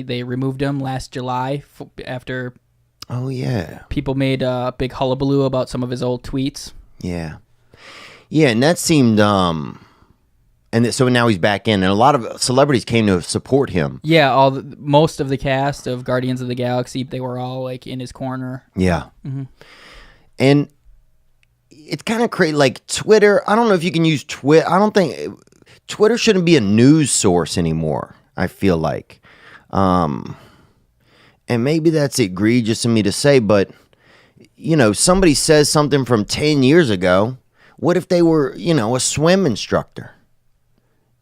They removed him last July after Oh, yeah. people made a big hullabaloo about some of his old tweets. Yeah. Yeah, and that seemed... so now he's back in, and a lot of celebrities came to support him. Yeah, most of the cast of Guardians of the Galaxy, they were all like in his corner. Yeah. Mm-hmm. And it's kind of crazy. Like Twitter, I don't know if you can use Twitter. I don't think Twitter shouldn't be a news source anymore, I feel like. And maybe that's egregious of me to say, but, somebody says something from 10 years ago. What if they were, a swim instructor?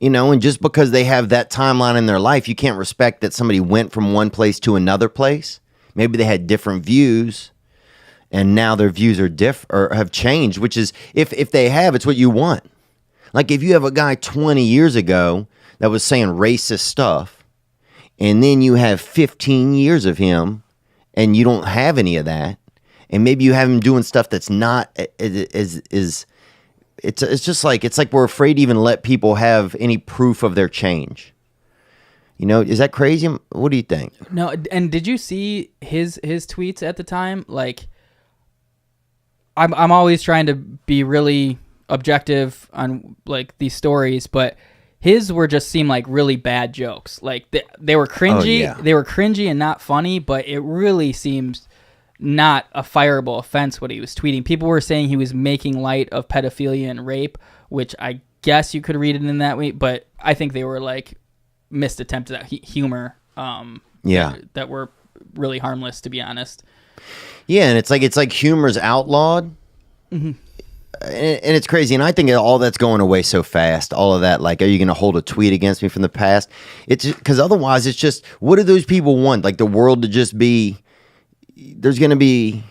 And just because they have that timeline in their life, you can't respect that somebody went from one place to another place. Maybe they had different views, and now their views are or have changed, which is, if they have, it's what you want. Like if you have a guy 20 years ago that was saying racist stuff, and then you have 15 years of him, and you don't have any of that, and maybe you have him doing stuff that's not It's just like, it's like we're afraid to even let people have any proof of their change. Is that crazy? What do you think? No, and did you see his tweets at the time? Like, I'm always trying to be really objective on like these stories, but his seemed like really bad jokes. Like they were cringy. Oh, yeah. They were cringy and not funny, but it really seems not a fireable offense what he was tweeting. People were saying he was making light of pedophilia and rape, which I guess you could read it in that way, but I think they were like missed attempts at humor that were really harmless, to be honest. Yeah, and it's like humor's outlawed. Mm-hmm. And it's crazy, and I think all that's going away so fast. All of that, like, are you going to hold a tweet against me from the past? It's because otherwise, it's just, what do those people want? Like the world to just be, there's going to be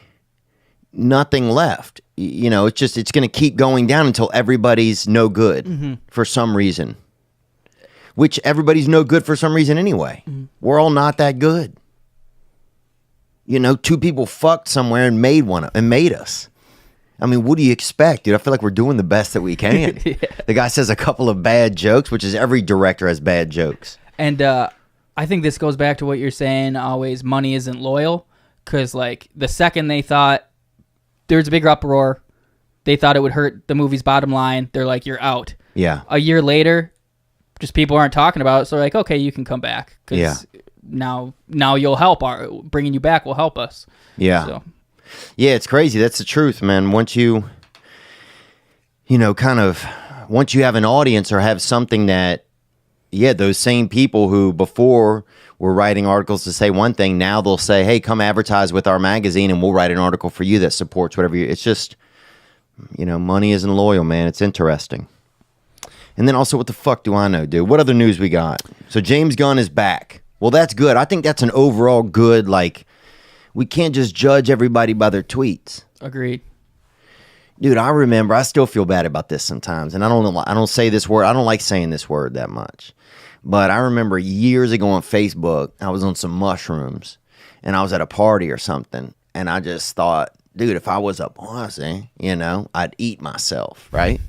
nothing left. It's going to keep going down until everybody's no good for some reason. Which everybody's no good for some reason anyway. Mm-hmm. We're all not that good. Two people fucked somewhere and made us. I mean, what do you expect, dude? I feel like we're doing the best that we can. Yeah. The guy says a couple of bad jokes, which is every director has bad jokes. And I think this goes back to what you're saying always, money isn't loyal. Because, like, the second they thought there was a big uproar, they thought it would hurt the movie's bottom line, they're like, you're out. Yeah. A year later, just people aren't talking about it, so they're like, okay, you can come back. Because now you'll help. Bringing you back will help us. Yeah. So. Yeah, it's crazy. That's the truth, man. Once once you have an audience or have something that, those same people who before were writing articles to say one thing, now they'll say, hey, come advertise with our magazine and we'll write an article for you that supports whatever it's just, money isn't loyal, man. It's interesting. And then also, what the fuck do I know, dude? What other news we got? So James Gunn is back. Well, that's good. I think that's an overall good, like, we can't just judge everybody by their tweets. Agreed. Dude, I remember, I still feel bad about this sometimes, and I don't say this word, I don't like saying this word that much. But I remember years ago on Facebook, I was on some mushrooms, and I was at a party or something, and I just thought, dude, if I was a pussy, I'd eat myself, right?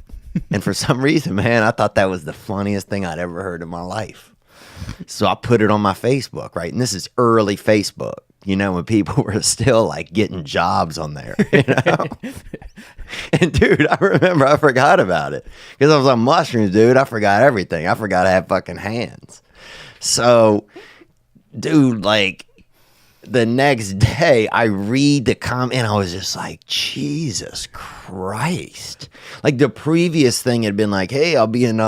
And for some reason, man, I thought that was the funniest thing I'd ever heard in my life. So I put it on my Facebook, right? And this is early Facebook, when people were still, like, getting jobs on there, And, dude, I remember I forgot about it. Because I was on mushrooms, dude. I forgot everything. I forgot I had fucking hands. So, dude, like, the next day, I read the comment, and I was just like, Jesus Christ. Like, the previous thing had been like, hey, I'll be in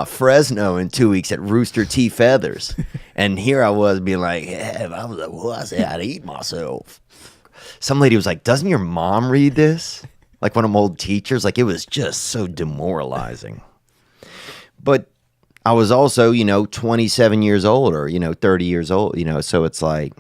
Fresno in 2 weeks at Rooster T. Feathers. And here I was being like, hey, if I was a pussy, I'd eat myself. Some lady was like, doesn't your mom read this? Like one of my old teachers. Like, it was just so demoralizing. But I was also, 27 years old or, 30 years old, so it's like,